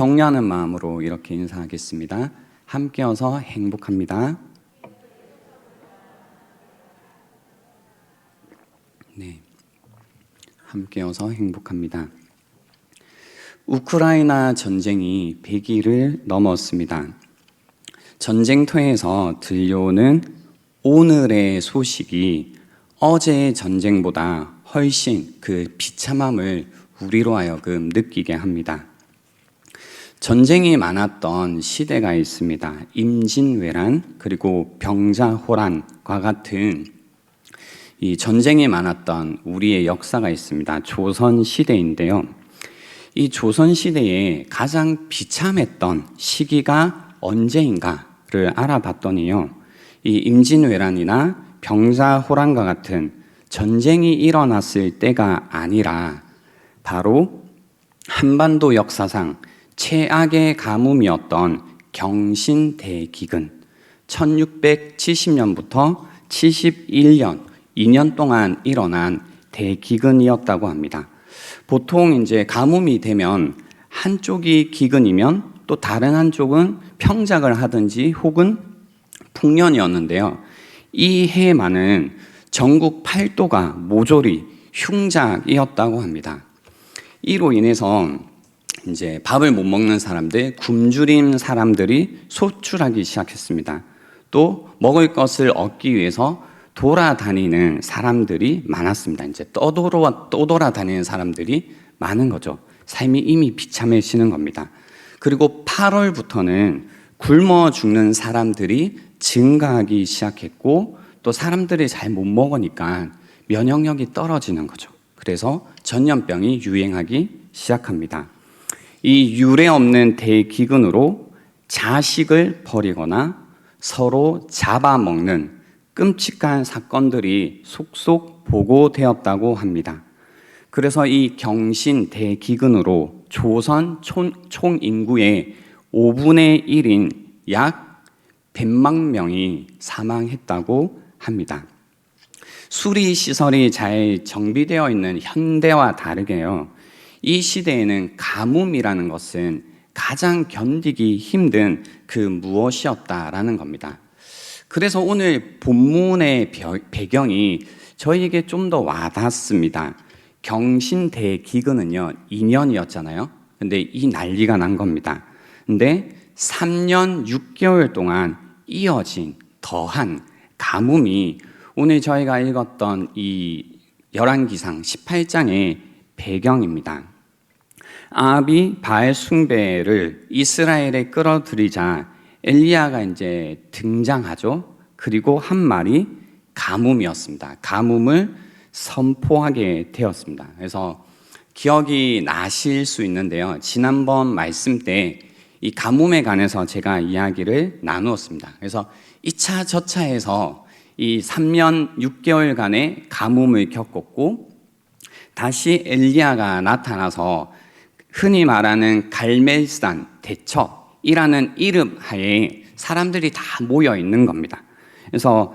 격려하는 마음으로 이렇게 인사하겠습니다. 함께여서 행복합니다. 네, 함께여서 행복합니다. 우크라이나 전쟁이 100일을 넘었습니다. 전쟁터에서 들려오는 오늘의 소식이 어제의 전쟁보다 훨씬 그 비참함을 우리로 하여금 느끼게 합니다. 전쟁이 많았던 시대가 있습니다. 임진왜란 그리고 병자호란과 같은 이 전쟁이 많았던 우리의 역사가 있습니다. 조선시대인데요. 이 조선시대에 가장 비참했던 시기가 언제인가를 알아봤더니요. 이 임진왜란이나 병자호란과 같은 전쟁이 일어났을 때가 아니라 바로 한반도 역사상 최악의 가뭄이었던 경신대기근 1670년부터 71년 2년 동안 일어난 대기근이었다고 합니다. 보통 이제 가뭄이 되면 한쪽이 기근이면 또 다른 한쪽은 평작을 하든지 혹은 풍년이었는데요. 이 해만은 전국 8도가 모조리 흉작이었다고 합니다. 이로 인해서 이제 밥을 못 먹는 사람들, 굶주린 사람들이 소출하기 시작했습니다. 또 먹을 것을 얻기 위해서 돌아다니는 사람들이 많았습니다. 이제 떠돌아다니는 사람들이 많은 거죠. 삶이 이미 비참해지는 겁니다. 그리고 8월부터는 굶어 죽는 사람들이 증가하기 시작했고 또 사람들이 잘 못 먹으니까 면역력이 떨어지는 거죠. 그래서 전염병이 유행하기 시작합니다. 이 유례 없는 대기근으로 자식을 버리거나 서로 잡아먹는 끔찍한 사건들이 속속 보고되었다고 합니다. 그래서 이 경신 대기근으로 조선 총 인구의 5분의 1인 약 100만 명이 사망했다고 합니다. 수리시설이 잘 정비되어 있는 현대와 다르게요. 이 시대에는 가뭄이라는 것은 가장 견디기 힘든 그 무엇이었다라는 겁니다. 그래서 오늘 본문의 배경이 저희에게 좀 더 와닿습니다. 경신대기근은요 2년이었잖아요. 근데 이 난리가 난 겁니다. 근데 3년 6개월 동안 이어진 더한 가뭄이 오늘 저희가 읽었던 이 열왕기상 18장의 배경입니다. 아합이 바알 숭배를 이스라엘에 끌어들이자 엘리야가 이제 등장하죠. 그리고 한 말이 가뭄이었습니다. 가뭄을 선포하게 되었습니다. 그래서 기억이 나실 수 있는데요. 지난번 말씀 때 이 가뭄에 관해서 제가 이야기를 나누었습니다. 그래서 2차 저차에서 이 3년 6개월간의 가뭄을 겪었고 다시 엘리야가 나타나서 흔히 말하는 갈멜산 대첩이라는 이름 하에 사람들이 다 모여 있는 겁니다. 그래서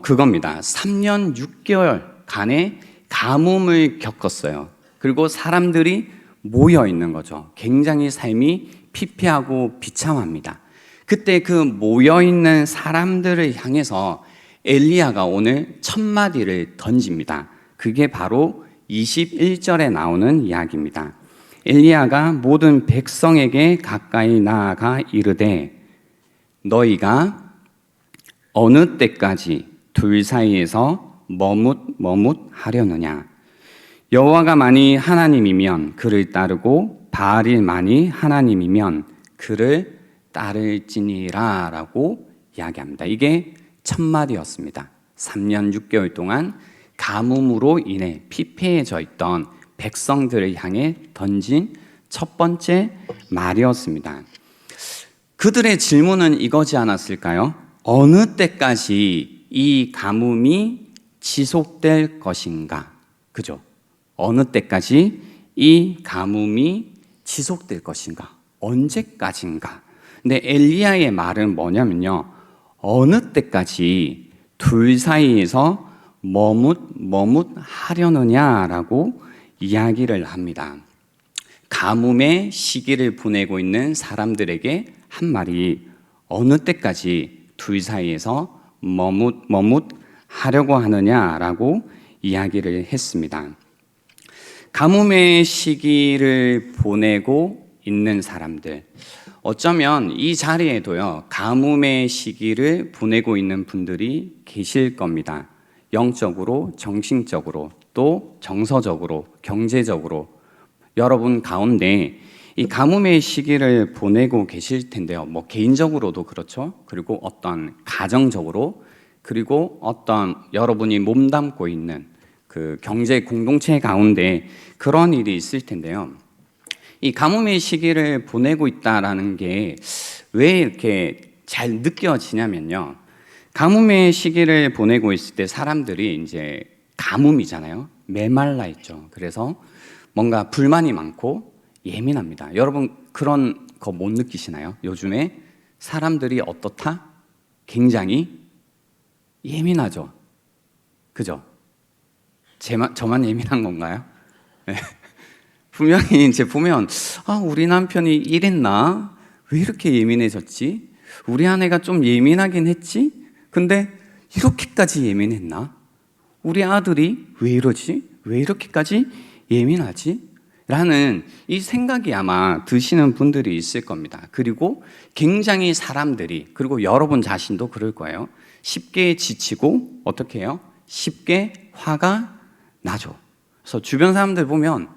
그겁니다. 3년 6개월간의 가뭄을 겪었어요. 그리고 사람들이 모여 있는 거죠. 굉장히 삶이 피폐하고 비참합니다. 그때 그 모여 있는 사람들을 향해서 엘리야가 오늘 첫 마디를 던집니다. 그게 바로 21절에 나오는 이야기입니다. 엘리야가 모든 백성에게 가까이 나아가 이르되 너희가 어느 때까지 둘 사이에서 머뭇하려느냐. 여호와가 만일 하나님이면 그를 따르고 바알이 만일 하나님이면 그를 따를지니라 라고 이야기합니다. 이게 첫 마디였습니다. 3년 6개월 동안 가뭄으로 인해 피폐해져 있던 백성들을 향해 던진 첫 번째 말이었습니다. 그들의 질문은 이거지 않았을까요? 어느 때까지 이 가뭄이 지속될 것인가? 그죠? 어느 때까지 이 가뭄이 지속될 것인가? 언제까지인가? 근데 엘리야의 말은 뭐냐면요. 어느 때까지 둘 사이에서 머뭇하려느냐라고 이야기를 합니다. 가뭄의 시기를 보내고 있는 사람들에게 한 말이 어느 때까지 둘 사이에서 머뭇하려고 하느냐라고 이야기를 했습니다. 가뭄의 시기를 보내고 있는 사람들, 어쩌면 이 자리에도요, 가뭄의 시기를 보내고 있는 분들이 계실 겁니다. 영적으로, 정신적으로, 또 정서적으로, 경제적으로 여러분 가운데 이 가뭄의 시기를 보내고 계실 텐데요. 뭐 개인적으로도 그렇죠. 그리고 어떤 가정적으로, 그리고 어떤 여러분이 몸담고 있는 그 경제 공동체 가운데 그런 일이 있을 텐데요. 이 가뭄의 시기를 보내고 있다라는 게 왜 이렇게 잘 느껴지냐면요. 가뭄의 시기를 보내고 있을 때 사람들이 이제 가뭄이잖아요. 메말라 있죠. 그래서 뭔가 불만이 많고 예민합니다. 여러분 그런 거 못 느끼시나요? 요즘에 사람들이 어떻다? 굉장히 예민하죠. 그죠? 저만 예민한 건가요? 네. 분명히 이제 보면 우리 남편이 이랬나? 왜 이렇게 예민해졌지? 우리 아내가 좀 예민하긴 했지? 근데 이렇게까지 예민했나? 우리 아들이 왜 이러지? 왜 이렇게까지 예민하지? 라는 이 생각이 아마 드시는 분들이 있을 겁니다. 그리고 굉장히 사람들이, 그리고 여러분 자신도 그럴 거예요. 쉽게 지치고 어떻게 해요? 쉽게 화가 나죠. 그래서 주변 사람들 보면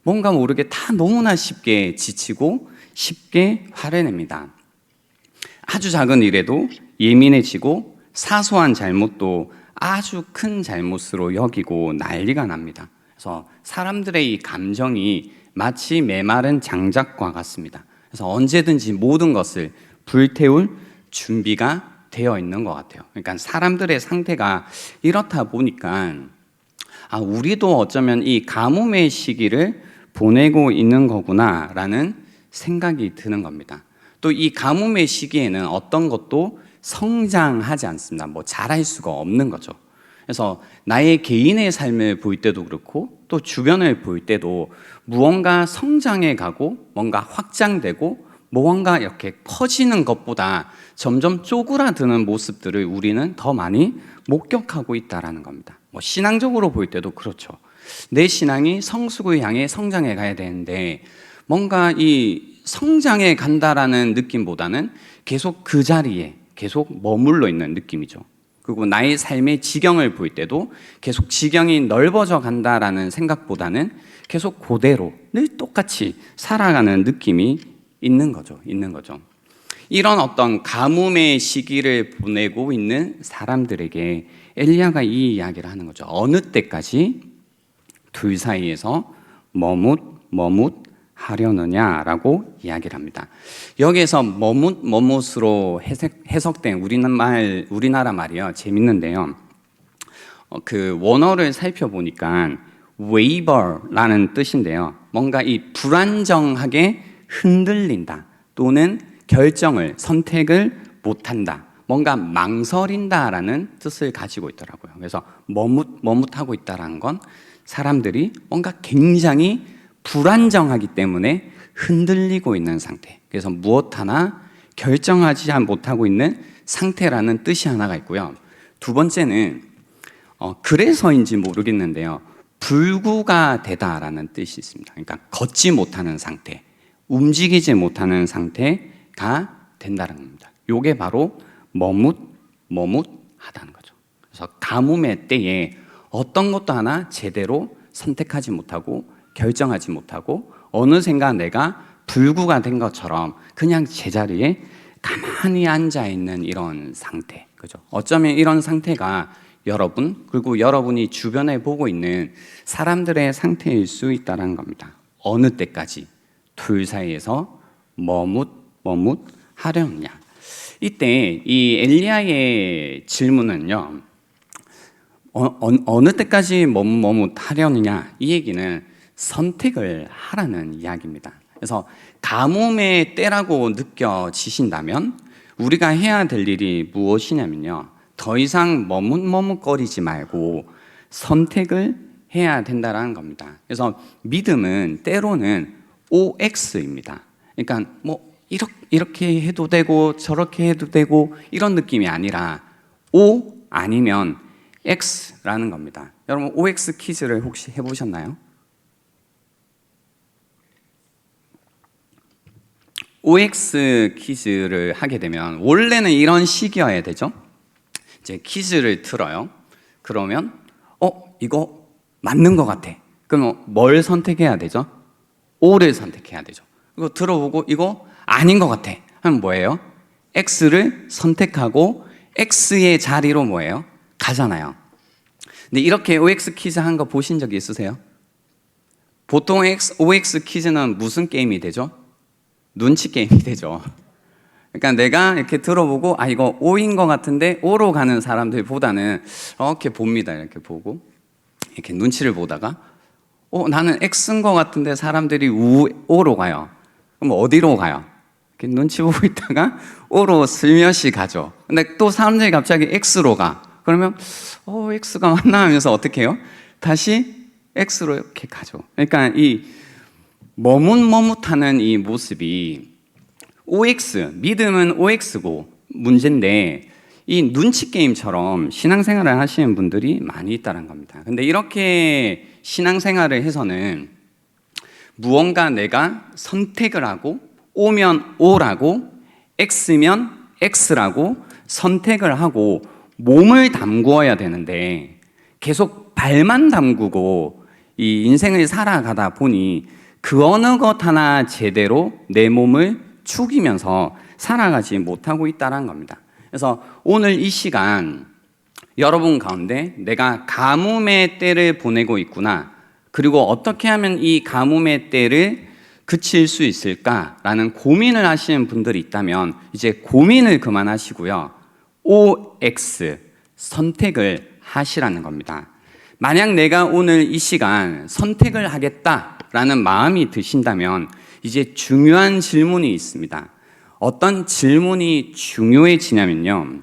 뭔가 모르게 다 너무나 쉽게 지치고 쉽게 화를 냅니다. 아주 작은 일에도 예민해지고 사소한 잘못도 아주 큰 잘못으로 여기고 난리가 납니다. 그래서 사람들의 이 감정이 마치 메마른 장작과 같습니다. 그래서 언제든지 모든 것을 불태울 준비가 되어 있는 것 같아요. 그러니까 사람들의 상태가 이렇다 보니까 우리도 어쩌면 이 가뭄의 시기를 보내고 있는 거구나라는 생각이 드는 겁니다. 또 이 가뭄의 시기에는 어떤 것도 성장하지 않습니다. 뭐 자랄 수가 없는 거죠. 그래서 나의 개인의 삶을 볼 때도 그렇고 또 주변을 볼 때도 무언가 성장해 가고 뭔가 확장되고 무언가 이렇게 커지는 것보다 점점 쪼그라드는 모습들을 우리는 더 많이 목격하고 있다는 겁니다. 뭐 신앙적으로 볼 때도 그렇죠. 내 신앙이 성숙을 향해 성장해 가야 되는데 뭔가 이 성장해 간다라는 느낌보다는 계속 그 자리에 계속 머물러 있는 느낌이죠. 그리고 나의 삶의 지경을 볼 때도 계속 지경이 넓어져 간다라는 생각보다는 계속 그대로 늘 똑같이 살아가는 느낌이 있는 거죠. 이런 어떤 가뭄의 시기를 보내고 있는 사람들에게 엘리야가 이 이야기를 하는 거죠. 어느 때까지 둘 사이에서 머뭇하려느냐라고 이야기를 합니다. 여기에서 머뭇으로 해석된 우리나라 말이요, 재밌는데요. 그 원어를 살펴보니까 waver라는 뜻인데요. 뭔가 이 불안정하게 흔들린다 또는 선택을 못한다, 뭔가 망설인다라는 뜻을 가지고 있더라고요. 그래서 머뭇하고 있다라는 건 사람들이 뭔가 굉장히 불안정하기 때문에 흔들리고 있는 상태, 그래서 무엇 하나 결정하지 못하고 있는 상태라는 뜻이 하나가 있고요. 두 번째는 그래서인지 모르겠는데요, 불구가 되다라는 뜻이 있습니다. 그러니까 걷지 못하는 상태, 움직이지 못하는 상태가 된다는 겁니다. 이게 바로 머뭇하다는 거죠. 그래서 가뭄의 때에 어떤 것도 하나 제대로 선택하지 못하고 결정하지 못하고 어느샌가 내가 불구가 된 것처럼 그냥 제자리에 가만히 앉아 있는 이런 상태, 그죠? 어쩌면 이런 상태가 여러분, 그리고 여러분이 주변에 보고 있는 사람들의 상태일 수 있다는 겁니다. 어느 때까지 둘 사이에서 머뭇하려느냐. 이때 이 엘리야의 질문은요, 어느 때까지 머뭇하려느냐, 이 얘기는 선택을 하라는 이야기입니다. 그래서 가뭄의 때라고 느껴지신다면 우리가 해야 될 일이 무엇이냐면요, 더 이상 머뭇거리지 말고 선택을 해야 된다는 겁니다. 그래서 믿음은 때로는 OX입니다. 그러니까 뭐 이렇게 해도 되고 저렇게 해도 되고 이런 느낌이 아니라 O 아니면 X라는 겁니다. 여러분 OX 퀴즈를 혹시 해보셨나요? OX 퀴즈를 하게 되면 원래는 이런 식이어야 되죠. 이제 퀴즈를 틀어요. 그러면 이거 맞는 것 같아. 그럼 뭘 선택해야 되죠? O를 선택해야 되죠. 이거 들어보고 이거 아닌 것 같아 하면 뭐예요? X를 선택하고 X의 자리로 뭐예요? 가잖아요. 근데 이렇게 OX 퀴즈 한 거 보신 적 있으세요? 보통 OX 퀴즈는 무슨 게임이 되죠? 눈치 게임이 되죠. 그러니까 내가 이렇게 들어보고 이거 O인 것 같은데 O로 가는 사람들보다는 이렇게 봅니다. 이렇게 보고 이렇게 눈치를 보다가 나는 X인 것 같은데 사람들이 O로 가요. 그럼 어디로 가요? 이렇게 눈치 보고 있다가 O로 슬며시 가죠. 근데 또 사람들이 갑자기 X로 가. 그러면 X가 맞나 하면서 어떻게 해요? 다시 X로 이렇게 가죠. 그러니까 이 머뭇머뭇하는 이 모습이 OX, 믿음은 OX고 문제인데 이 눈치 게임처럼 신앙생활을 하시는 분들이 많이 있다는 겁니다. 근데 이렇게 신앙생활을 해서는 무언가 내가 선택을 하고 O면 O라고 X면 X라고 선택을 하고 몸을 담그어야 되는데 계속 발만 담그고 이 인생을 살아가다 보니 그 어느 것 하나 제대로 내 몸을 축이면서 살아가지 못하고 있다는 겁니다. 그래서 오늘 이 시간 여러분 가운데 내가 가뭄의 때를 보내고 있구나, 그리고 어떻게 하면 이 가뭄의 때를 그칠 수 있을까라는 고민을 하시는 분들이 있다면 이제 고민을 그만하시고요, OX 선택을 하시라는 겁니다. 만약 내가 오늘 이 시간 선택을 하겠다라는 마음이 드신다면 이제 중요한 질문이 있습니다. 어떤 질문이 중요해지냐면요,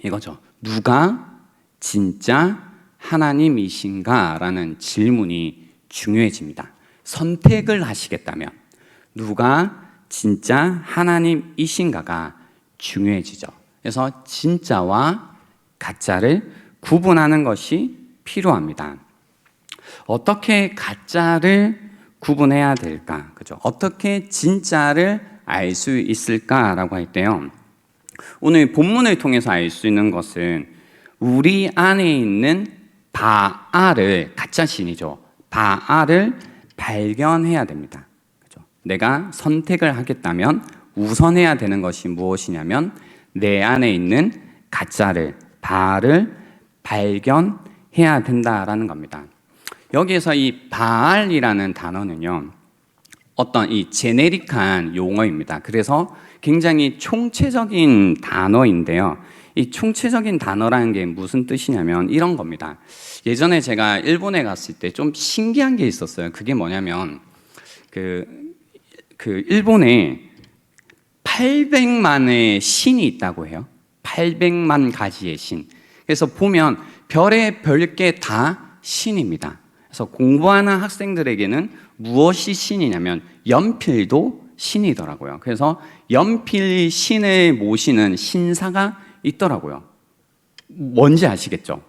이거죠. 누가 진짜 하나님이신가? 라는 질문이 중요해집니다. 선택을 하시겠다면 누가 진짜 하나님이신가가 중요해지죠. 그래서 진짜와 가짜를 구분하는 것이 필요합니다. 어떻게 가짜를 구분해야 될까? 그죠? 어떻게 진짜를 알 수 있을까라고 할 때요, 오늘 본문을 통해서 알 수 있는 것은 우리 안에 있는 바알을, 가짜 신이죠, 바알을 발견해야 됩니다. 그죠? 내가 선택을 하겠다면 우선해야 되는 것이 무엇이냐면 내 안에 있는 가짜를, 바알을 발견해야 된다라는 겁니다. 여기에서 이 바알이라는 단어는요, 어떤 이 제네릭한 용어입니다. 그래서 굉장히 총체적인 단어인데요, 이 총체적인 단어라는 게 무슨 뜻이냐면 이런 겁니다. 예전에 제가 일본에 갔을 때 좀 신기한 게 있었어요. 그게 뭐냐면 그 일본에 800만의 신이 있다고 해요. 800만 가지의 신. 그래서 보면 별의 별게 다 신입니다. 그래서 공부하는 학생들에게는 무엇이 신이냐면 연필도 신이더라고요. 그래서 연필 신을 모시는 신사가 있더라고요. 뭔지 아시겠죠?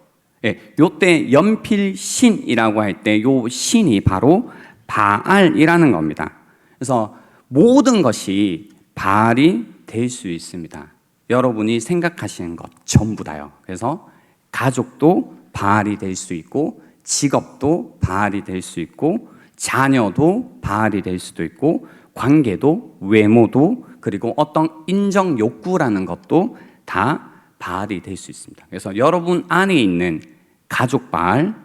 예, 요때 연필 신이라고 할 때 요 신이 바로 바알이라는 겁니다. 그래서 모든 것이 바알이 될 수 있습니다. 여러분이 생각하시는 것 전부 다요. 그래서 가족도 바알이 될 수 있고, 직업도 바알이 될 수 있고, 자녀도 바알이 될 수도 있고, 관계도, 외모도, 그리고 어떤 인정 욕구라는 것도 다 바알이 될 수 있습니다. 그래서 여러분 안에 있는 가족 바알,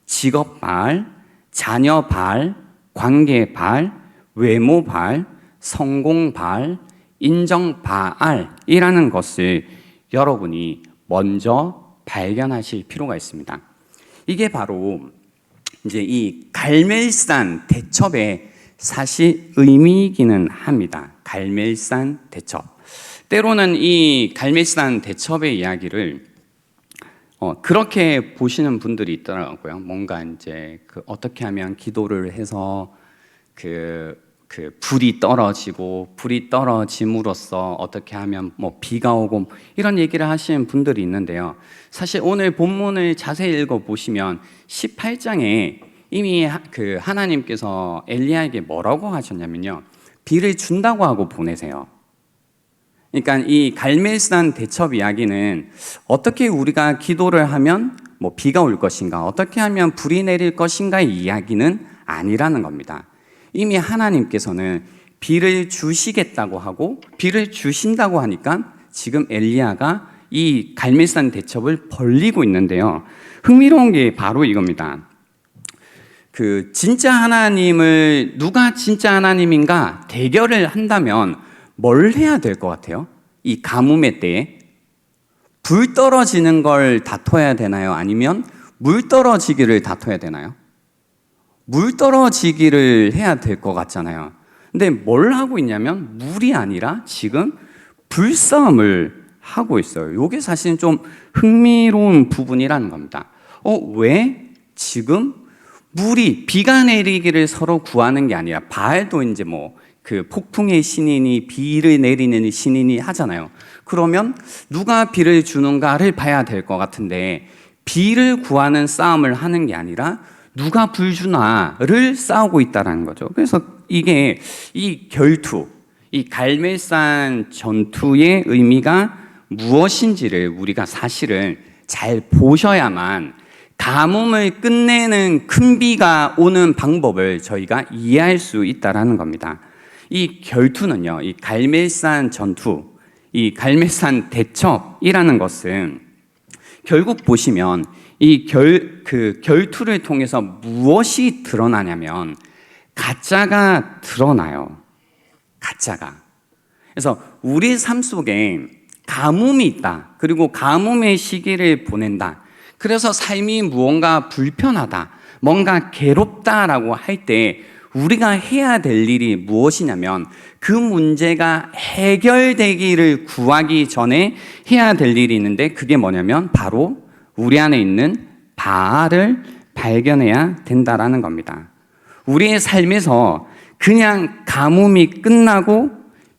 직업 바알, 자녀 바알, 관계 바알, 외모 바알, 성공 바알, 인정 바알이라는 것을 여러분이 먼저 발견하실 필요가 있습니다. 이게 바로 이제 이 갈멜산 대첩의 사실 의미이기는 합니다. 갈멜산 대첩. 때로는 이 갈멜산 대첩의 이야기를 그렇게 보시는 분들이 있더라고요. 뭔가 이제 어떻게 하면 기도를 해서 그 그 불이 떨어짐으로써 어떻게 하면 뭐 비가 오고 이런 얘기를 하시는 분들이 있는데요. 사실 오늘 본문을 자세히 읽어 보시면 18장에 이미 그 하나님께서 엘리야에게 뭐라고 하셨냐면요, 비를 준다고 하고 보내세요. 그러니까 이 갈멜산 대첩 이야기는 어떻게 우리가 기도를 하면 뭐 비가 올 것인가, 어떻게 하면 불이 내릴 것인가의 이야기는 아니라는 겁니다. 이미 하나님께서는 비를 주시겠다고 하고 비를 주신다고 하니까 지금 엘리야가 이 갈멜산 대첩을 벌리고 있는데요. 흥미로운 게 바로 이겁니다. 그 진짜 하나님을, 누가 진짜 하나님인가 대결을 한다면 뭘 해야 될 것 같아요? 이 가뭄의 때에 불 떨어지는 걸 다퉈야 되나요? 아니면 물 떨어지기를 다퉈야 되나요? 물 떨어지기를 해야 될 것 같잖아요. 근데 뭘 하고 있냐면 물이 아니라 지금 불싸움을 하고 있어요. 이게 사실 좀 흥미로운 부분이라는 겁니다. 왜 지금 물이, 비가 내리기를 서로 구하는 게 아니라, 바알도 이제 뭐 그 폭풍의 신이니 비를 내리는 신이니 하잖아요. 그러면 누가 비를 주는가를 봐야 될 것 같은데, 비를 구하는 싸움을 하는 게 아니라 누가 불 주나를 싸우고 있다는 거죠. 그래서 이게 이 결투, 이 갈멜산 전투의 의미가 무엇인지를 우리가 사실은 잘 보셔야만 가뭄을 끝내는 큰 비가 오는 방법을 저희가 이해할 수 있다는 겁니다. 이 결투는요, 이 갈멜산 전투, 이 갈멜산 대첩이라는 것은 결국 보시면 이 결투를 통해서 무엇이 드러나냐면 가짜가 드러나요. 가짜가. 그래서 우리 삶 속에 가뭄이 있다. 그리고 가뭄의 시기를 보낸다. 그래서 삶이 무언가 불편하다, 뭔가 괴롭다라고 할 때 우리가 해야 될 일이 무엇이냐면 그 문제가 해결되기를 구하기 전에 해야 될 일이 있는데, 그게 뭐냐면 바로 우리 안에 있는 바알을 발견해야 된다라는 겁니다. 우리의 삶에서 그냥 가뭄이 끝나고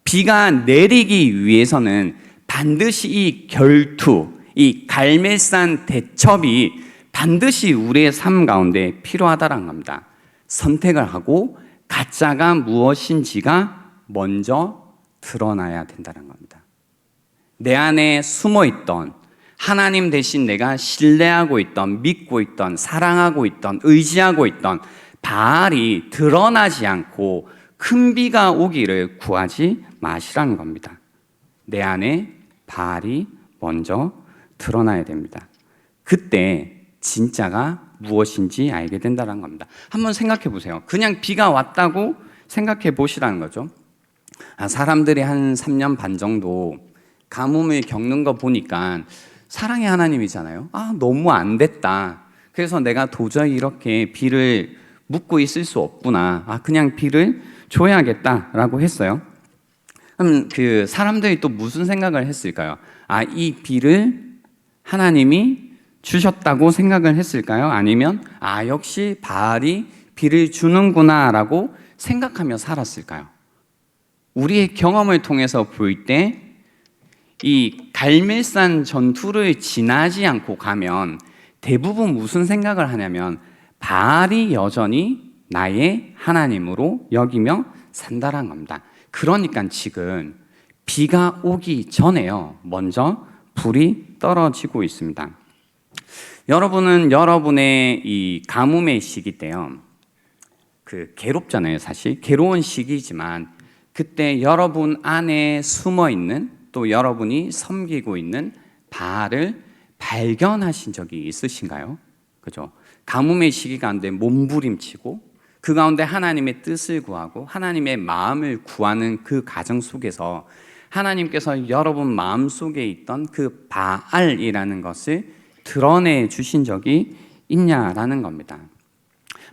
비가 내리기 위해서는 반드시 이 결투, 이 갈멜산 대첩이 반드시 우리의 삶 가운데 필요하다는 겁니다. 선택을 하고 가짜가 무엇인지가 먼저 드러나야 된다는 겁니다. 내 안에 숨어있던, 하나님 대신 내가 신뢰하고 있던, 믿고 있던, 사랑하고 있던, 의지하고 있던 바알이 드러나지 않고 큰 비가 오기를 구하지 마시라는 겁니다. 내 안에 바알이 먼저 드러나야 됩니다. 그때 진짜가 무엇인지 알게 된다는 겁니다. 한번 생각해 보세요. 그냥 비가 왔다고 생각해 보시라는 거죠. 사람들이 한 3년 반 정도 가뭄을 겪는 거 보니까 사랑의 하나님이잖아요. 너무 안 됐다. 그래서 내가 도저히 이렇게 비를 묵고 있을 수 없구나. 그냥 비를 줘야겠다라고 했어요. 그럼 그 사람들이 또 무슨 생각을 했을까요? 이 비를 하나님이 주셨다고 생각을 했을까요? 아니면 역시 바알이 비를 주는구나라고 생각하며 살았을까요? 우리의 경험을 통해서 볼 때 이 갈멜산 전투를 지나지 않고 가면 대부분 무슨 생각을 하냐면 바알이 여전히 나의 하나님으로 여기며 산다는 겁니다. 그러니까 지금 비가 오기 전에요, 먼저 불이 떨어지고 있습니다. 여러분은 여러분의 이 가뭄의 시기 때요, 괴롭잖아요. 사실 괴로운 시기지만 그때 여러분 안에 숨어 있는, 또 여러분이 섬기고 있는 바알을 발견하신 적이 있으신가요? 그죠? 가뭄의 시기 가운데 몸부림치고 그 가운데 하나님의 뜻을 구하고 하나님의 마음을 구하는 그 과정 속에서 하나님께서 여러분 마음 속에 있던 그 바알이라는 것을 드러내 주신 적이 있냐라는 겁니다.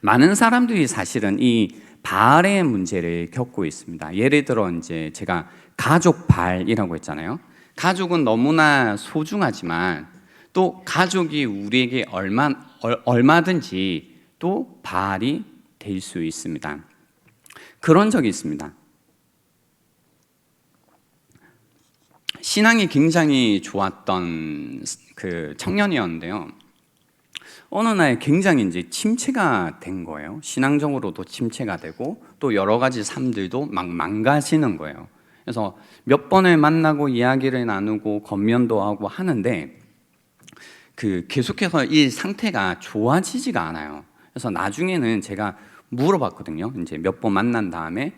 많은 사람들이 사실은 이 바알의 문제를 겪고 있습니다. 예를 들어 이제 제가 가족 바알이라고 했잖아요. 가족은 너무나 소중하지만 또 가족이 우리에게 얼마든지 또 바알이 될 수 있습니다. 그런 적이 있습니다. 신앙이 굉장히 좋았던 그 청년이었는데요. 어느 날 굉장히 이제 침체가 된 거예요. 신앙적으로도 침체가 되고 또 여러 가지 삶들도 막 망가지는 거예요. 그래서 몇 번을 만나고 이야기를 나누고 겉면도 하고 하는데 계속해서 이 상태가 좋아지지가 않아요. 그래서 나중에는 제가 물어봤거든요. 이제 몇 번 만난 다음에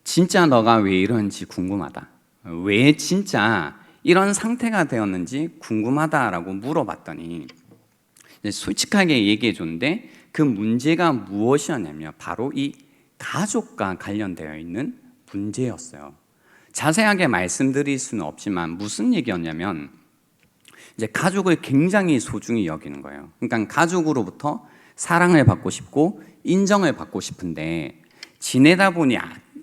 진짜 너가 왜 이러는지 궁금하다. 왜 진짜 이런 상태가 되었는지 궁금하다라고 물어봤더니 솔직하게 얘기해 줬는데 그 문제가 무엇이었냐면 바로 이 가족과 관련되어 있는 문제였어요. 자세하게 말씀드릴 수는 없지만 무슨 얘기였냐면 이제 가족을 굉장히 소중히 여기는 거예요. 그러니까 가족으로부터 사랑을 받고 싶고 인정을 받고 싶은데 지내다 보니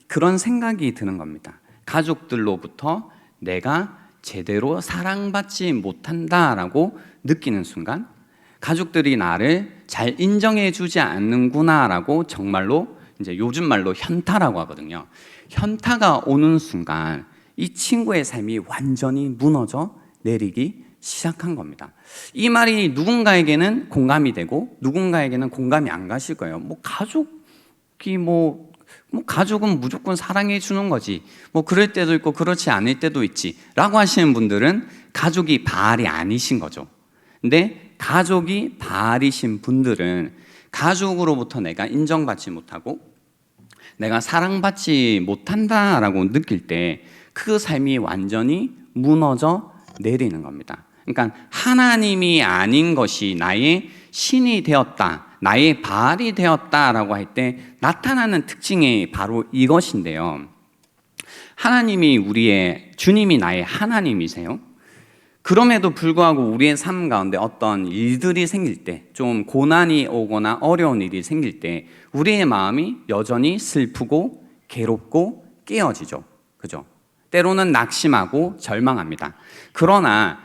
그런 생각이 드는 겁니다. 가족들로부터 내가 제대로 사랑받지 못한다라고 느끼는 순간 가족들이 나를 잘 인정해 주지 않는구나라고 정말로 이제 요즘 말로 현타라고 하거든요. 현타가 오는 순간 이 친구의 삶이 완전히 무너져 내리기 시작한 겁니다. 이 말이 누군가에게는 공감이 되고 누군가에게는 공감이 안 가실 거예요. 가족이 가족은 무조건 사랑해 주는 거지. 그럴 때도 있고 그렇지 않을 때도 있지. 라고 하시는 분들은 가족이 바알이 아니신 거죠. 근데 가족이 바알이신 분들은 가족으로부터 내가 인정받지 못하고 내가 사랑받지 못한다라고 느낄 때 그 삶이 완전히 무너져 내리는 겁니다. 그러니까 하나님이 아닌 것이 나의 신이 되었다, 나의 바알이 되었다라고 할 때 나타나는 특징이 바로 이것인데요. 주님이 나의 하나님이세요. 그럼에도 불구하고 우리의 삶 가운데 어떤 일들이 생길 때, 좀 고난이 오거나 어려운 일이 생길 때 우리의 마음이 여전히 슬프고 괴롭고 깨어지죠. 그죠? 때로는 낙심하고 절망합니다. 그러나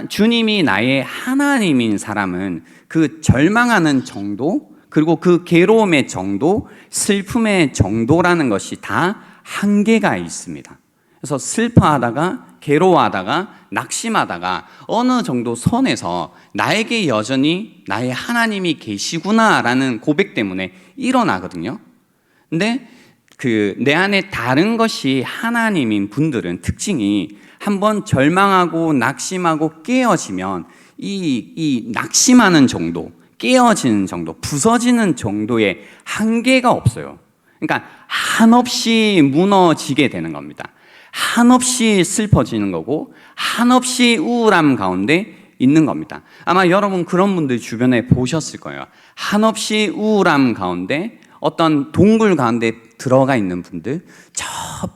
주님이 나의 하나님인 사람은 그 절망하는 정도, 그리고 그 괴로움의 정도, 슬픔의 정도라는 것이 다 한계가 있습니다. 그래서 슬퍼하다가 괴로워하다가 낙심하다가 어느 정도 선에서 나에게 여전히 나의 하나님이 계시구나라는 고백 때문에 일어나거든요. 근데 내 안에 다른 것이 하나님인 분들은 특징이 한번 절망하고 낙심하고 깨어지면 이 낙심하는 정도, 깨어지는 정도, 부서지는 정도의 한계가 없어요. 그러니까 한없이 무너지게 되는 겁니다. 한없이 슬퍼지는 거고 한없이 우울함 가운데 있는 겁니다. 아마 여러분 그런 분들 주변에 보셨을 거예요. 한없이 우울함 가운데 어떤 동굴 가운데 들어가 있는 분들, 저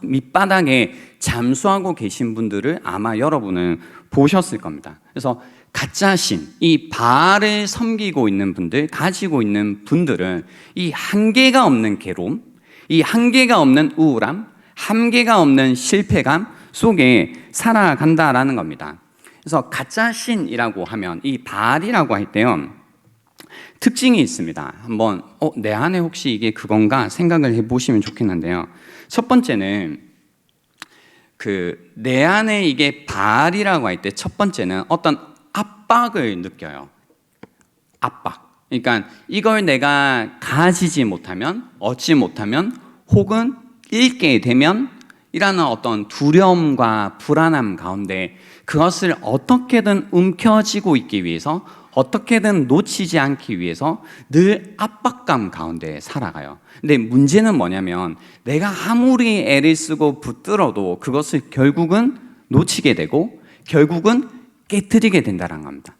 밑바닥에 잠수하고 계신 분들을 아마 여러분은 보셨을 겁니다. 그래서 가짜 신, 이 바알을 섬기고 있는 분들, 가지고 있는 분들은 이 한계가 없는 괴로움, 이 한계가 없는 우울함, 한계가 없는 실패감 속에 살아간다라는 겁니다. 그래서 가짜 신이라고 하면 이 바알이라고 할 때요, 특징이 있습니다. 한번 내 안에 혹시 이게 그건가 생각을 해보시면 좋겠는데요. 첫 번째는 내 안에 이게 바알이라고 할 때 첫 번째는 어떤 압박을 느껴요. 압박. 그러니까 이걸 내가 가지지 못하면, 얻지 못하면, 혹은 잃게 되면 이라는 어떤 두려움과 불안함 가운데 그것을 어떻게든 움켜쥐고 있기 위해서, 어떻게든 놓치지 않기 위해서 늘 압박감 가운데 살아가요. 근데 문제는 뭐냐면 내가 아무리 애를 쓰고 붙들어도 그것을 결국은 놓치게 되고 결국은 깨트리게 된다는 겁니다.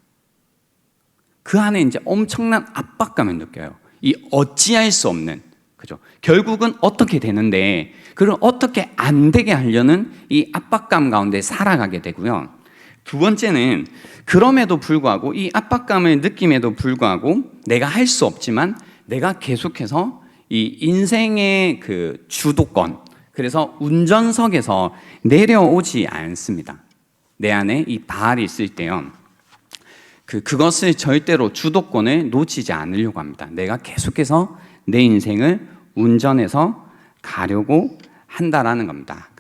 그 안에 이제 엄청난 압박감을 느껴요. 이 어찌할 수 없는, 그죠? 결국은 어떻게 되는데 그걸 어떻게 안 되게 하려는 이 압박감 가운데 살아가게 되고요. 두 번째는 그럼에도 불구하고 이 압박감을 느낌에도 불구하고 내가 할 수 없지만 내가 계속해서 이 인생의 주도권, 그래서 운전석에서 내려오지 않습니다. 내 안에 이 바알이 있을 때요, 그것을 절대로 주도권을 놓치지 않으려고 합니다. 내가 계속해서 내 인생을 운전해서 가려고 한다라는 겁니다.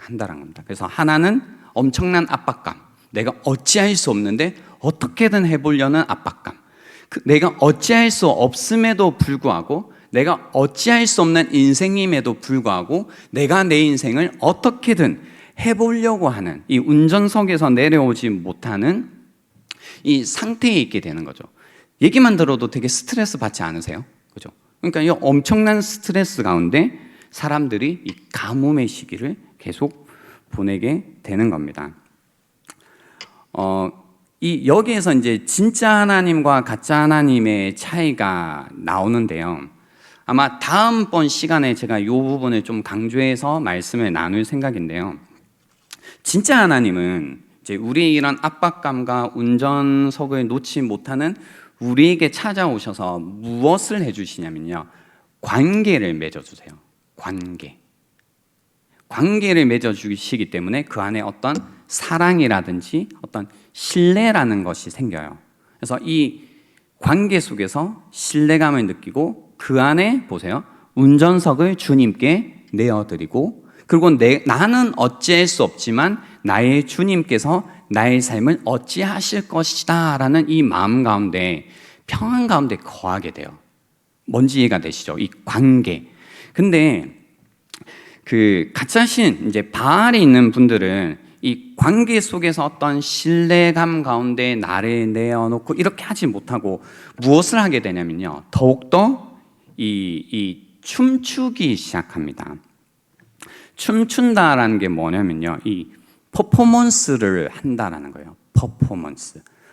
그래서 하나는 엄청난 압박감, 내가 어찌할 수 없는데 어떻게든 해보려는 압박감, 내가 어찌할 수 없음에도 불구하고, 내가 어찌할 수 없는 인생임에도 불구하고 내가 내 인생을 어떻게든 해보려고 하는, 이 운전석에서 내려오지 못하는 이 상태에 있게 되는 거죠. 얘기만 들어도 되게 스트레스 받지 않으세요? 그죠? 그러니까 이 엄청난 스트레스 가운데 사람들이 이 가뭄의 시기를 계속 보내게 되는 겁니다. 여기에서 이제 진짜 하나님과 가짜 하나님의 차이가 나오는데요. 아마 다음번 시간에 제가 이 부분을 좀 강조해서 말씀을 나눌 생각인데요. 진짜 하나님은 이제 우리의 이런 압박감과 운전석을 놓지 못하는 우리에게 찾아오셔서 무엇을 해주시냐면요, 관계를 맺어주세요. 관계를 맺어주시기 때문에 그 안에 어떤 사랑이라든지 어떤 신뢰라는 것이 생겨요. 그래서 이 관계 속에서 신뢰감을 느끼고 그 안에 보세요, 운전석을 주님께 내어드리고, 그리고 나는 어찌할 수 없지만 나의 주님께서 나의 삶을 어찌하실 것이다 라는 이 마음 가운데, 평안 가운데 거하게 돼요. 뭔지 이해가 되시죠? 이 관계. 근데 그 가짜신, 이제 바알이 있는 분들은 이 관계 속에서 어떤 신뢰감 가운데 나를 내어놓고 이렇게 하지 못하고 무엇을 하게 되냐면요, 더욱더 이 춤추기 시작합니다. 춤춘다라는 게 뭐냐면요, 이 퍼포먼스를 한다라는 거예요.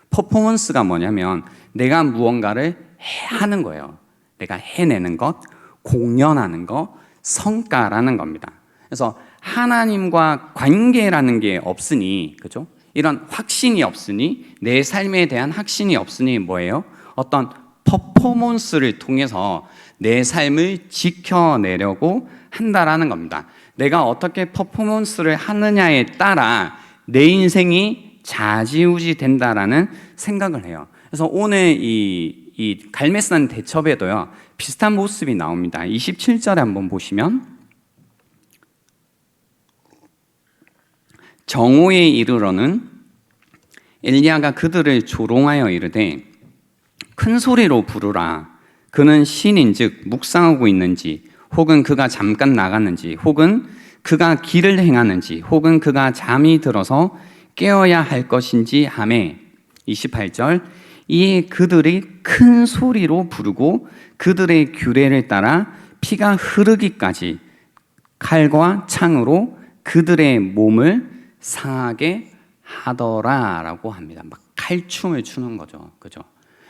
퍼포먼스가 뭐냐면 내가 무언가를 하는 거예요. 내가 해내는 것, 공연하는 것, 성과라는 겁니다. 그래서 하나님과 관계라는 게 없으니, 그죠? 이런 확신이 없으니, 내 삶에 대한 확신이 없으니 뭐예요? 어떤 퍼포먼스를 통해서 내 삶을 지켜내려고 한다라는 겁니다. 내가 어떻게 퍼포먼스를 하느냐에 따라 내 인생이 좌지우지 된다라는 생각을 해요. 그래서 오늘 이 갈매산 대첩에도요, 비슷한 모습이 나옵니다. 27절에 한번 보시면, 정오에 이르러는 엘리야가 그들을 조롱하여 이르되 큰 소리로 부르라. 그는 신인즉 묵상하고 있는지, 혹은 그가 잠깐 나갔는지, 혹은 그가 길을 행하는지, 혹은 그가 잠이 들어서 깨어야 할 것인지 하매, 28절, 이에 그들이 큰 소리로 부르고 그들의 규례를 따라 피가 흐르기까지 칼과 창으로 그들의 몸을 상하게 하더라라고 합니다. 막 칼춤을 추는 거죠. 그죠?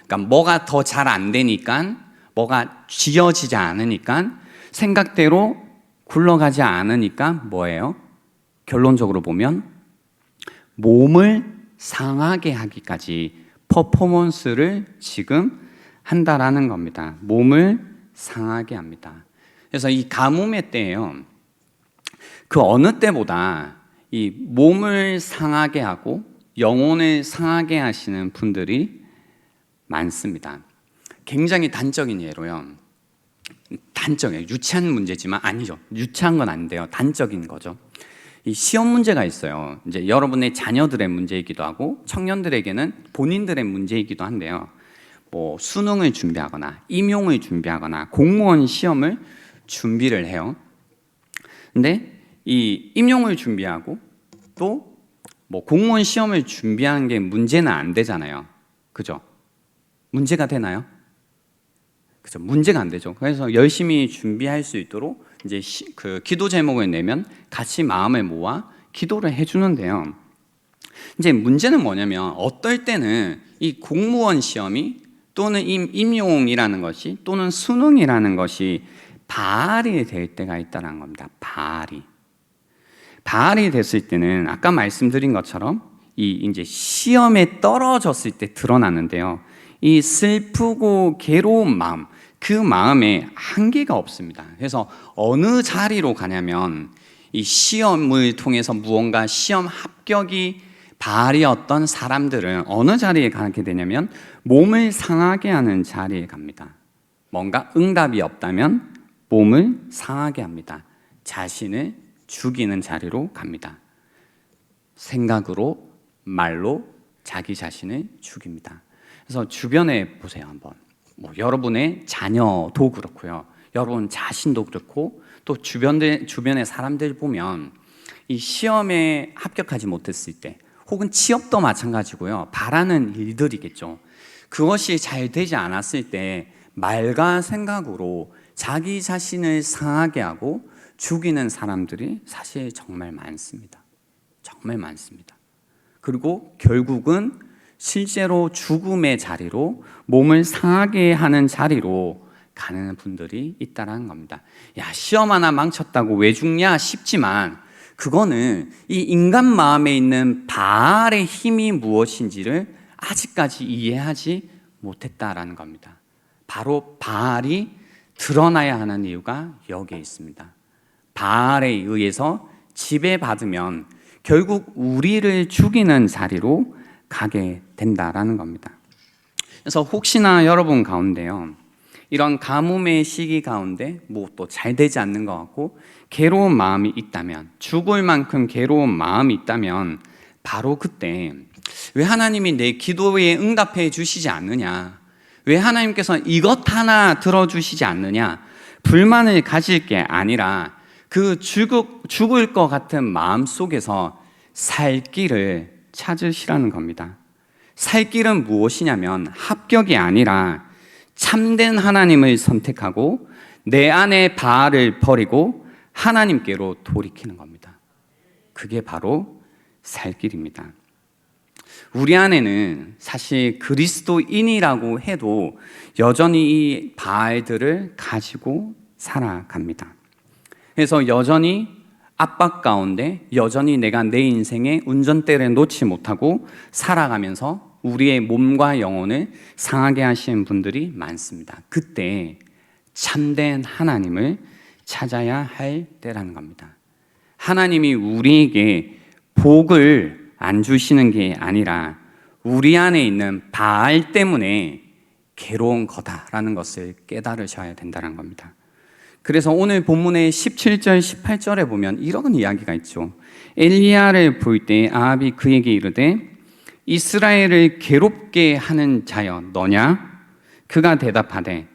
그러니까 뭐가 더 잘 안 되니까, 뭐가 쥐어지지 않으니까, 생각대로 굴러가지 않으니까 뭐예요? 결론적으로 보면 몸을 상하게 하기까지 퍼포먼스를 지금 한다라는 겁니다. 몸을 상하게 합니다. 그래서 이 가뭄의 때예요, 그 어느 때보다 이 몸을 상하게 하고 영혼을 상하게 하시는 분들이 많습니다. 굉장히 단적인 예로요, 단적이에요. 유치한 문제지만 아니죠. 유치한 건 아닌데요, 단적인 거죠. 이 시험 문제가 있어요. 이제 여러분의 자녀들의 문제이기도 하고 청년들에게는 본인들의 문제이기도 한데요. 뭐 수능을 준비하거나 임용을 준비하거나 공무원 시험을 준비를 해요. 근데 이 임용을 준비하고 또 뭐 공무원 시험을 준비하는 게 문제는 안 되잖아요. 그죠? 문제가 되나요? 그죠? 문제가 안 되죠. 그래서 열심히 준비할 수 있도록 이제 그 기도 제목을 내면 같이 마음을 모아 기도를 해주는데요. 이제 문제는 뭐냐면 어떨 때는 이 공무원 시험이 또는 임용이라는 것이 또는 수능이라는 것이 바알이 될 때가 있다는 겁니다. 바알이 됐을 때는 아까 말씀드린 것처럼 이 이제 시험에 떨어졌을 때 드러나는데요. 이 슬프고 괴로운 마음, 그 마음에 한계가 없습니다. 그래서 어느 자리로 가냐면 이 시험을 통해서 무언가 시험 합격이 바알이었던 사람들은 어느 자리에 가게 되냐면 몸을 상하게 하는 자리에 갑니다. 뭔가 응답이 없다면 몸을 상하게 합니다. 자신을 죽이는 자리로 갑니다. 생각으로, 말로 자기 자신을 죽입니다. 그래서 주변에 보세요 한번. 여러분의 자녀도 그렇고요, 여러분 자신도 그렇고, 또 주변의 사람들 보면 이 시험에 합격하지 못했을 때, 혹은 취업도 마찬가지고요, 바라는 일들이겠죠. 그것이 잘 되지 않았을 때 말과 생각으로 자기 자신을 상하게 하고 죽이는 사람들이 사실 정말 많습니다. 정말 많습니다. 그리고 결국은 실제로 죽음의 자리로, 몸을 상하게 하는 자리로 가는 분들이 있다는 겁니다. 야, 시험 하나 망쳤다고 왜 죽냐 싶지만, 그거는 이 인간 마음에 있는 바알의 힘이 무엇인지를 아직까지 이해하지 못했다라는 겁니다. 바로 바알이 드러나야 하는 이유가 여기에 있습니다. 바알에 의해서 지배받으면 결국 우리를 죽이는 자리로 가게 된다라는 겁니다. 그래서 혹시나 여러분 가운데요, 이런 가뭄의 시기 가운데 또 잘 되지 않는 것 같고 괴로운 마음이 있다면, 죽을 만큼 괴로운 마음이 있다면, 바로 그때 왜 하나님이 내 기도에 응답해 주시지 않느냐, 왜 하나님께서 이것 하나 들어주시지 않느냐, 불만을 가질 게 아니라 그 죽을 것 같은 마음 속에서 살 길을 찾으시라는 겁니다. 살 길은 무엇이냐면 합격이 아니라 참된 하나님을 선택하고 내 안의 바알을 버리고 하나님께로 돌이키는 겁니다. 그게 바로 살 길입니다. 우리 안에는 사실 그리스도인이라고 해도 여전히 이 바알들을 가지고 살아갑니다. 그래서 여전히 압박 가운데, 여전히 내가 내 인생의 운전대를 놓지 못하고 살아가면서 우리의 몸과 영혼을 상하게 하시는 분들이 많습니다. 그때 참된 하나님을 찾아야 할 때라는 겁니다. 하나님이 우리에게 복을 안 주시는 게 아니라 우리 안에 있는 바알 때문에 괴로운 거다라는 것을 깨달으셔야 된다는 겁니다. 그래서 오늘 본문의 17절, 18절에 보면 이런 이야기가 있죠. 엘리야를 볼 때 아합이 그에게 이르되 이스라엘을 괴롭게 하는 자여 너냐? 그가 대답하되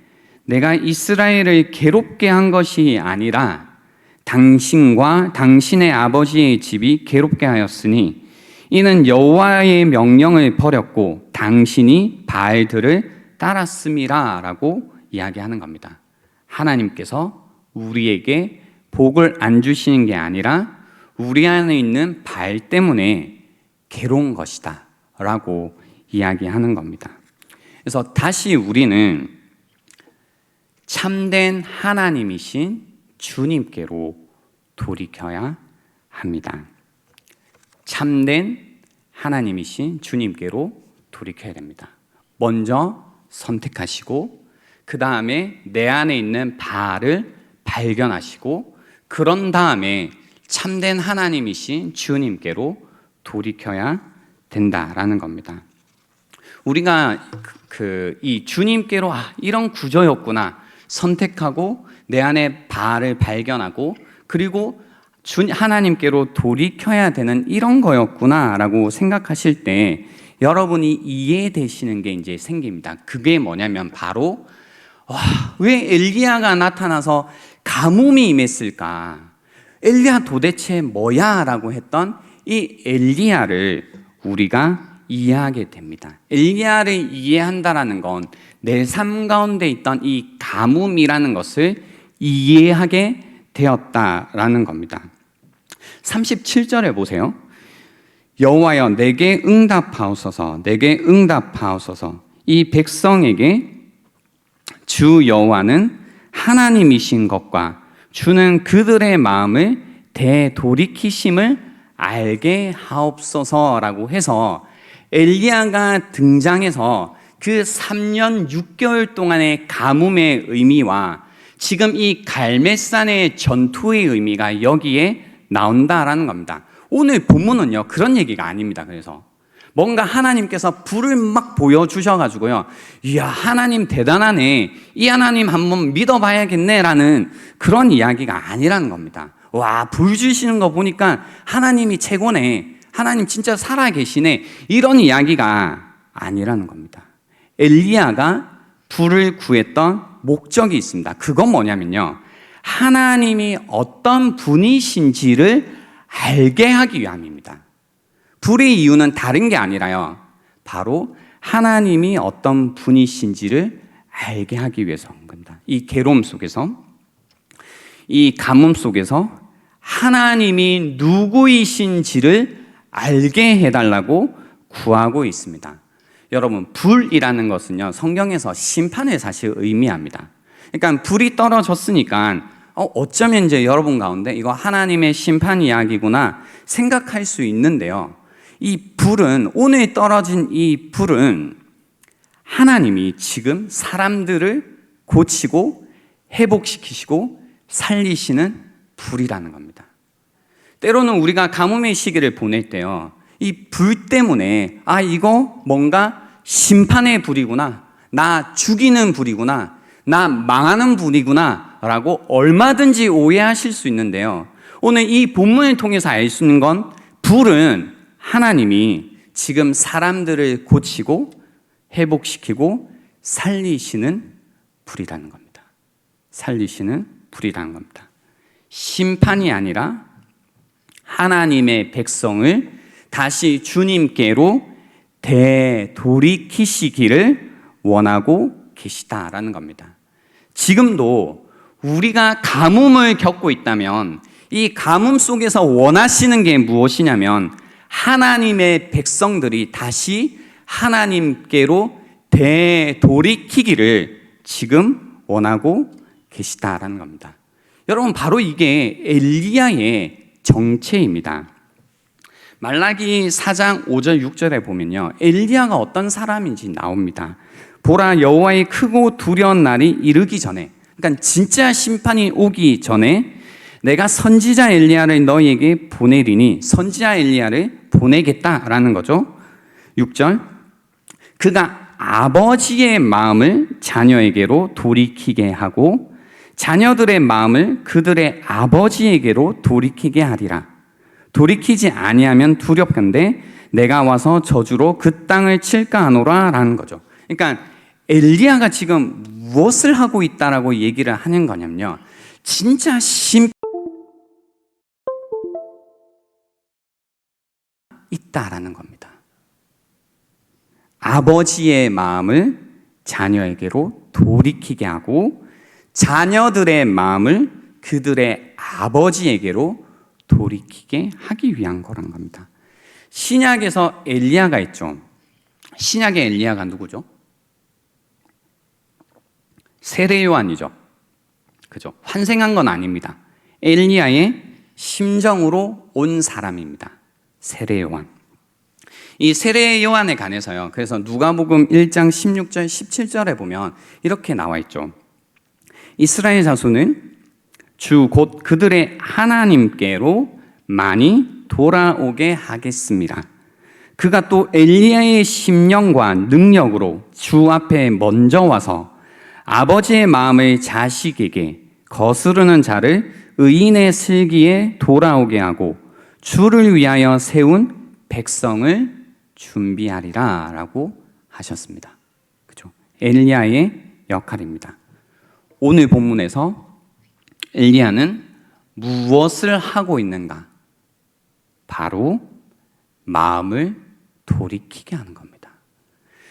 내가 이스라엘을 괴롭게 한 것이 아니라 당신과 당신의 아버지의 집이 괴롭게 하였으니 이는 여호와의 명령을 버렸고 당신이 바알들을 따랐음이라 라고 이야기하는 겁니다. 하나님께서 우리에게 복을 안 주시는 게 아니라 우리 안에 있는 바알 때문에 괴로운 것이다 라고 이야기하는 겁니다. 그래서 다시 우리는 참된 하나님이신 주님께로 돌이켜야 합니다. 참된 하나님이신 주님께로 돌이켜야 됩니다. 먼저 선택하시고 그 다음에 내 안에 있는 바알을 발견하시고 그런 다음에 참된 하나님이신 주님께로 돌이켜야 된다라는 겁니다. 우리가 이 주님께로 이런 구조였구나 선택하고 내 안에 바알을 발견하고 그리고 하나님께로 돌이켜야 되는 이런 거였구나라고 생각하실 때 여러분이 이해되시는 게 이제 생깁니다. 그게 뭐냐면 바로 왜 엘리야가 나타나서 가뭄이 임했을까? 엘리야 도대체 뭐야? 라고 했던 이 엘리야를 우리가 이해하게 됩니다. 엘리야를 이해한다라는 건 내 삶 가운데 있던 이 가뭄이라는 것을 이해하게 되었다라는 겁니다. 37절에 보세요. 여호와여 내게 응답하옵소서, 내게 응답하옵소서. 이 백성에게 주 여호와는 하나님이신 것과 주는 그들의 마음을 되돌이키심을 알게 하옵소서라고 해서 엘리야가 등장해서 그 3년 6개월 동안의 가뭄의 의미와 지금 이 갈멜산의 전투의 의미가 여기에 나온다라는 겁니다. 오늘 본문은요 그런 얘기가 아닙니다. 그래서 뭔가 하나님께서 불을 막 보여주셔가지고요, 이야 하나님 대단하네, 이 하나님 한번 믿어봐야겠네 라는 그런 이야기가 아니라는 겁니다. 와, 불 주시는 거 보니까 하나님이 최고네. 하나님 진짜 살아 계시네. 이런 이야기가 아니라는 겁니다. 엘리야가 불을 구했던 목적이 있습니다. 그건 뭐냐면요, 하나님이 어떤 분이신지를 알게 하기 위함입니다. 불의 이유는 다른 게 아니라요, 바로 하나님이 어떤 분이신지를 알게 하기 위해서인 겁니다. 이 괴로움 속에서, 이 가뭄 속에서 하나님이 누구이신지를 알게 해달라고 구하고 있습니다. 여러분, 불이라는 것은요, 성경에서 심판을 사실 의미합니다. 그러니까 불이 떨어졌으니까 어쩌면 이제 여러분 가운데 이거 하나님의 심판 이야기구나 생각할 수 있는데요, 이 불은, 오늘 떨어진 이 불은 하나님이 지금 사람들을 고치고 회복시키시고 살리시는 불이라는 겁니다. 때로는 우리가 가뭄의 시기를 보낼 때요, 이 불 때문에 이거 뭔가 심판의 불이구나, 나 죽이는 불이구나, 나 망하는 불이구나 라고 얼마든지 오해하실 수 있는데요, 오늘 이 본문을 통해서 알 수 있는 건 불은 하나님이 지금 사람들을 고치고 회복시키고 살리시는 불이라는 겁니다. 살리시는 불이라는 겁니다. 심판이 아니라 하나님의 백성을 다시 주님께로 되돌이키시기를 원하고 계시다라는 겁니다. 지금도 우리가 가뭄을 겪고 있다면 이 가뭄 속에서 원하시는 게 무엇이냐면 하나님의 백성들이 다시 하나님께로 되돌이키기를 지금 원하고 계시다라는 겁니다. 여러분, 바로 이게 엘리야의 정체입니다. 말라기 4장 5절 6절에 보면요, 엘리야가 어떤 사람인지 나옵니다. 보라, 여호와의 크고 두려운 날이 이르기 전에, 그러니까 진짜 심판이 오기 전에 내가 선지자 엘리야를 너희에게 보내리니, 선지자 엘리야를 보내겠다라는 거죠. 6절, 그가 아버지의 마음을 자녀에게로 돌이키게 하고 자녀들의 마음을 그들의 아버지에게로 돌이키게 하리라. 돌이키지 아니하면 두렵건대 내가 와서 저주로 그 땅을 칠까 하노라 라는 거죠. 그러니까 엘리야가 지금 무엇을 하고 있다라고 얘기를 하는 거냐면요, 진짜 있다라는 겁니다. 아버지의 마음을 자녀에게로 돌이키게 하고 자녀들의 마음을 그들의 아버지에게로 돌이키게 하기 위한 거란 겁니다. 신약에서 엘리야가 있죠. 신약의 엘리야가 누구죠? 세례 요한이죠. 그죠? 환생한 건 아닙니다. 엘리야의 심정으로 온 사람입니다. 세례 요한. 이 세례 요한에 관해서요, 그래서 누가복음 1장 16절 17절에 보면 이렇게 나와 있죠. 이스라엘 자손은 주 곧 그들의 하나님께로 많이 돌아오게 하겠습니다. 그가 또 엘리야의 심령과 능력으로 주 앞에 먼저 와서 아버지의 마음을 자식에게 거스르는 자를 의인의 슬기에 돌아오게 하고 주를 위하여 세운 백성을 준비하리라 라고 하셨습니다. 그렇죠? 엘리야의 역할입니다. 오늘 본문에서 엘리야는 무엇을 하고 있는가? 바로 마음을 돌이키게 하는 겁니다.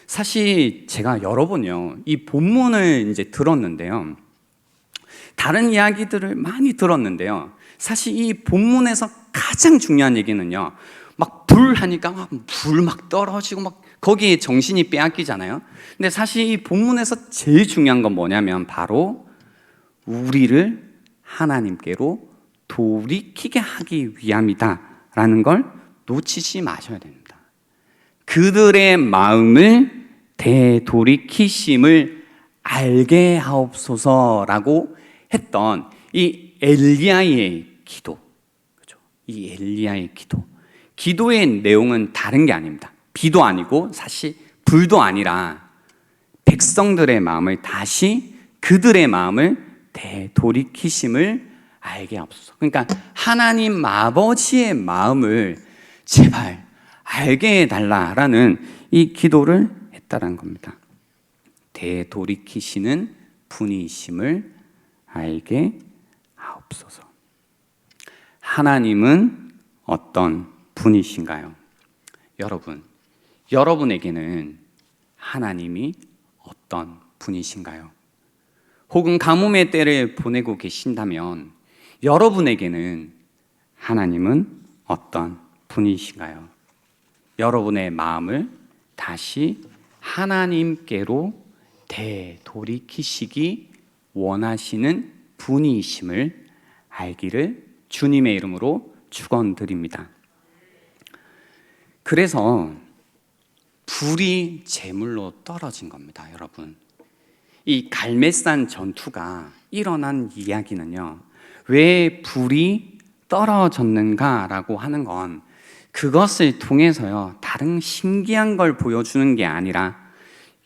사실 제가 여러 번요, 이 본문을 이제 들었는데요, 다른 이야기들을 많이 들었는데요, 사실 이 본문에서 가장 중요한 얘기는요, 막 불 하니까 막 불 막 떨어지고 막 거기에 정신이 빼앗기잖아요. 근데 사실 이 본문에서 제일 중요한 건 뭐냐면 바로 우리를 하나님께로 돌이키게 하기 위함이다라는 걸 놓치지 마셔야 됩니다. 그들의 마음을 되돌이키심을 알게 하옵소서라고 했던 이 엘리야의 기도, 그렇죠? 이 엘리야의 기도의 내용은 다른 게 아닙니다. 비도 아니고 사실 불도 아니라 백성들의 마음을 다시, 그들의 마음을 되돌이키심을 알게 하옵소서. 그러니까 하나님 아버지의 마음을 제발 알게 해달라라는 이 기도를 했다는 겁니다. 되돌이키시는 분이심을 알게 하옵소서. 하나님은 어떤 분이신가요? 여러분에게는 하나님이 어떤 분이신가요? 혹은 가뭄의 때를 보내고 계신다면 여러분에게는 하나님은 어떤 분이신가요? 여러분의 마음을 다시 하나님께로 되돌이키시기 원하시는 분이심을 알기를 주님의 이름으로 축원드립니다. 그래서 불이 제물로 떨어진 겁니다, 여러분. 이 갈멜산 전투가 일어난 이야기는요, 왜 불이 떨어졌는가라고 하는 건 그것을 통해서요, 다른 신기한 걸 보여주는 게 아니라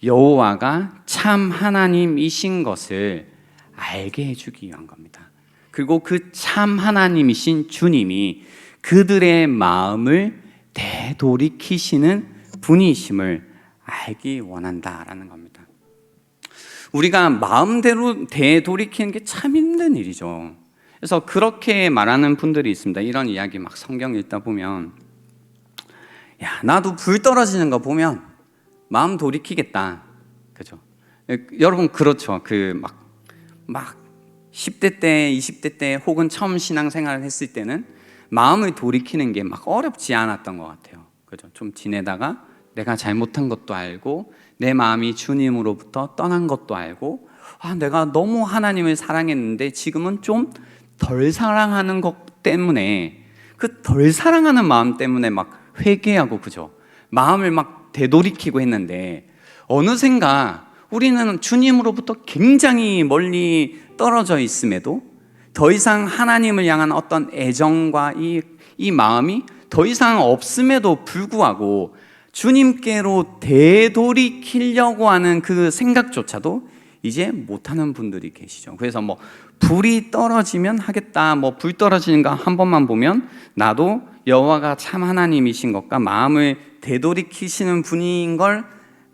여호와가 참 하나님이신 것을 알게 해주기 위한 겁니다. 그리고 그 참 하나님이신 주님이 그들의 마음을 되돌이키시는 분이심을 알기 원한다라는 겁니다. 우리가 마음대로 되돌이키는 게 참 힘든 일이죠. 그래서 그렇게 말하는 분들이 있습니다. 이런 이야기 막 성경 읽다 보면, 야, 나도 불 떨어지는 거 보면 마음 돌이키겠다. 그죠? 여러분, 그렇죠. 막 10대 때, 20대 때 혹은 처음 신앙생활을 했을 때는 마음을 돌이키는 게 막 어렵지 않았던 것 같아요. 그죠? 좀 지내다가 내가 잘못한 것도 알고 내 마음이 주님으로부터 떠난 것도 알고, 내가 너무 하나님을 사랑했는데 지금은 좀 덜 사랑하는 것 때문에, 그 덜 사랑하는 마음 때문에 막 회개하고, 그죠? 마음을 막 되돌이키고 했는데 어느샌가 우리는 주님으로부터 굉장히 멀리 떨어져 있음에도 더 이상 하나님을 향한 어떤 애정과 이 마음이 더 이상 없음에도 불구하고 주님께로 되돌이키려고 하는 그 생각조차도 이제 못하는 분들이 계시죠. 그래서 불이 떨어지면 하겠다, 불 떨어지는 거 한 번만 보면 나도 여호와가 참 하나님이신 것과 마음을 되돌이키시는 분인 걸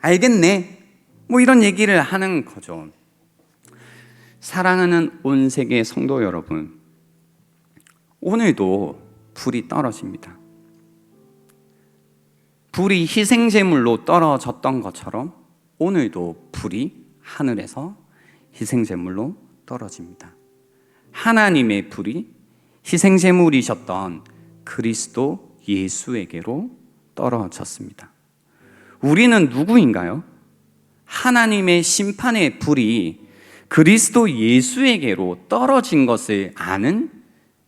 알겠네, 이런 얘기를 하는 거죠. 사랑하는 온 세계 성도 여러분, 오늘도 불이 떨어집니다. 불이 희생제물로 떨어졌던 것처럼 오늘도 불이 하늘에서 희생제물로 떨어집니다. 하나님의 불이 희생제물이셨던 그리스도 예수에게로 떨어졌습니다. 우리는 누구인가요? 하나님의 심판의 불이 그리스도 예수에게로 떨어진 것을 아는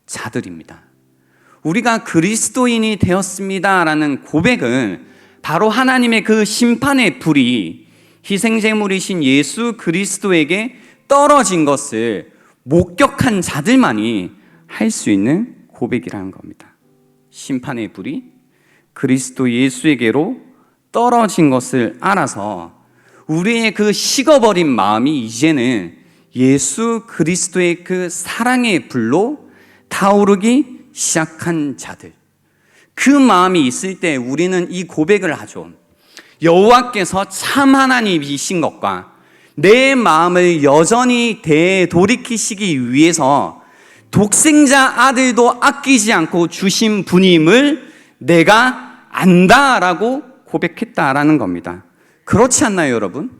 자들입니다. 우리가 그리스도인이 되었습니다라는 고백은 바로 하나님의 그 심판의 불이 희생제물이신 예수 그리스도에게 떨어진 것을 목격한 자들만이 할 수 있는 고백이라는 겁니다. 심판의 불이 그리스도 예수에게로 떨어진 것을 알아서 우리의 그 식어버린 마음이 이제는 예수 그리스도의 그 사랑의 불로 타오르기 시작한 자들, 그 마음이 있을 때 우리는 이 고백을 하죠. 여호와께서 참 하나님이신 것과 내 마음을 여전히 되돌이키시기 위해서 독생자 아들도 아끼지 않고 주신 분임을 내가 안다라고 고백했다라는 겁니다. 그렇지 않나요, 여러분?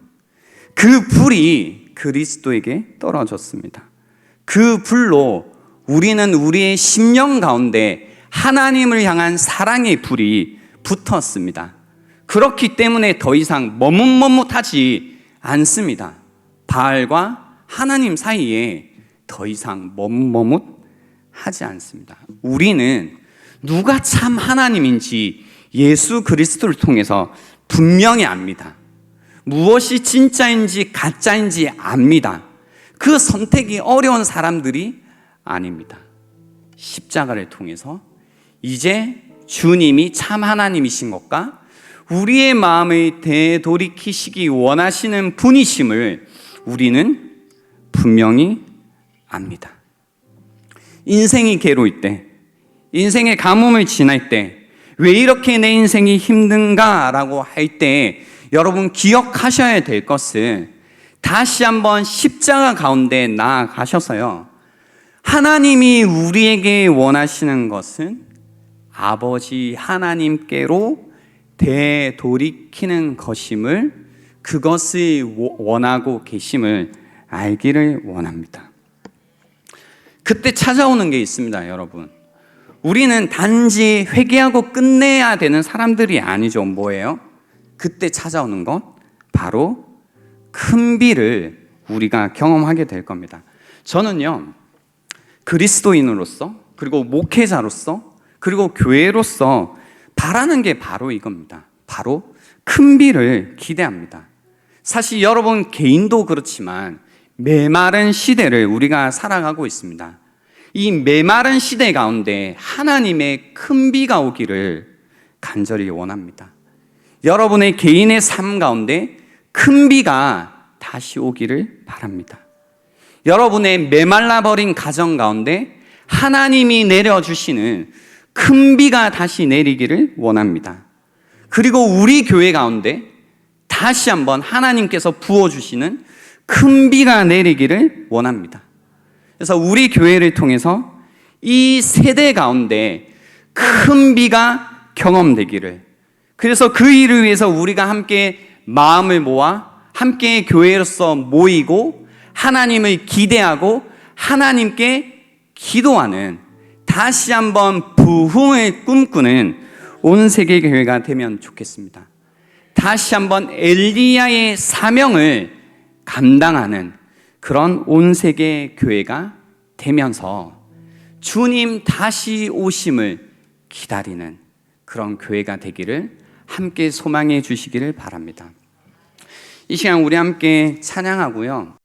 그 불이 그리스도에게 떨어졌습니다. 그 불로 우리는 우리의 심령 가운데 하나님을 향한 사랑의 불이 붙었습니다. 그렇기 때문에 더 이상 머뭇머뭇하지 않습니다. 바알과 하나님 사이에 더 이상 머뭇머뭇하지 않습니다. 우리는 누가 참 하나님인지 예수 그리스도를 통해서 분명히 압니다. 무엇이 진짜인지 가짜인지 압니다. 그 선택이 어려운 사람들이 아닙니다. 십자가를 통해서 이제 주님이 참 하나님이신 것과 우리의 마음을 되돌이키시기 원하시는 분이심을 우리는 분명히 압니다. 인생이 괴로울 때, 인생의 가뭄을 지날 때, 왜 이렇게 내 인생이 힘든가라고 할 때 여러분 기억하셔야 될 것은 다시 한번 십자가 가운데 나아가셔서요, 하나님이 우리에게 원하시는 것은 아버지 하나님께로 되돌이키는 것임을, 그것을 원하고 계심을 알기를 원합니다. 그때 찾아오는 게 있습니다, 여러분. 우리는 단지 회개하고 끝내야 되는 사람들이 아니죠. 뭐예요? 그때 찾아오는 것, 바로 큰 비를 우리가 경험하게 될 겁니다. 저는요, 그리스도인으로서, 그리고 목회자로서, 그리고 교회로서 바라는 게 바로 이겁니다. 바로 큰 비를 기대합니다. 사실 여러분 개인도 그렇지만 메마른 시대를 우리가 살아가고 있습니다. 이 메마른 시대 가운데 하나님의 큰 비가 오기를 간절히 원합니다. 여러분의 개인의 삶 가운데 큰 비가 다시 오기를 바랍니다. 여러분의 메말라버린 가정 가운데 하나님이 내려주시는 큰 비가 다시 내리기를 원합니다. 그리고 우리 교회 가운데 다시 한번 하나님께서 부어주시는 큰 비가 내리기를 원합니다. 그래서 우리 교회를 통해서 이 세대 가운데 큰 비가 경험되기를, 그래서 그 일을 위해서 우리가 함께 마음을 모아 함께 교회로서 모이고 하나님을 기대하고 하나님께 기도하는, 다시 한번 부흥을 꿈꾸는 온 세계 교회가 되면 좋겠습니다. 다시 한번 엘리야의 사명을 감당하는 그런 온 세계 교회가 되면서 주님 다시 오심을 기다리는 그런 교회가 되기를 함께 소망해 주시기를 바랍니다. 이 시간 우리 함께 찬양하고요.